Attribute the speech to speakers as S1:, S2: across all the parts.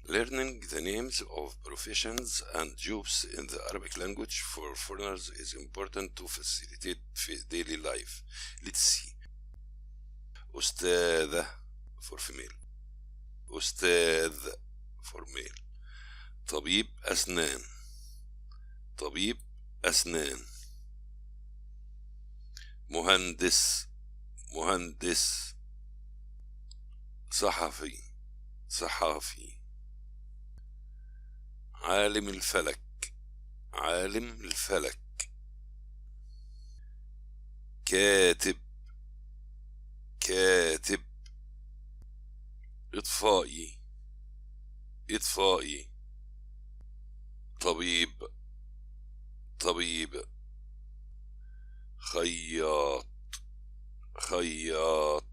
S1: Learning the names of professions and jobs in the Arabic language for foreigners is important to facilitate daily life. Let's see. أستاذة for female. أستاذ for male. طبيب أسنان. طبيب أسنان. مهندس. مهندس. صحفي. صحافي. عالم الفلك. عالم الفلك. كاتب. كاتب. إطفائي. إطفائي. طبيب. طبيب. خياط. خياط.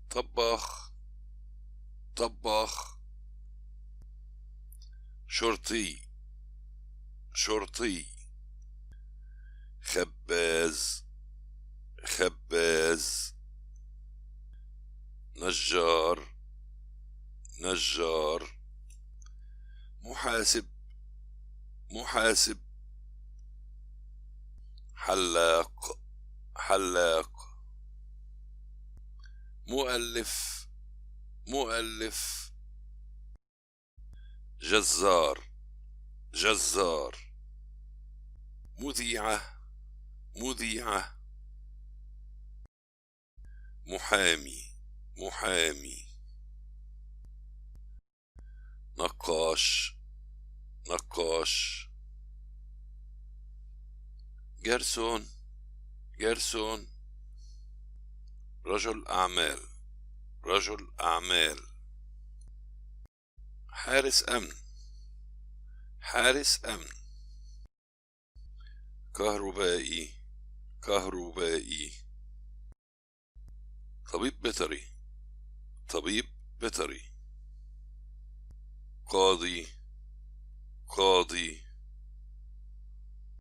S1: طباخ. طباخ. شرطي. شرطي. خباز. خباز. نجار. نجار. محاسب. محاسب. حلاق. حلاق. مؤلف. مؤلف. جزار. جزار. مذيعة. مذيعة. محامي. محامي. نقاش. نقاش. جرسون. جرسون. رجل أعمال. رجل أعمال. حارس أمن. حارس أمن. كهربائي. كهربائي. طبيب بيطري. طبيب بيطري. قاضي. قاضي.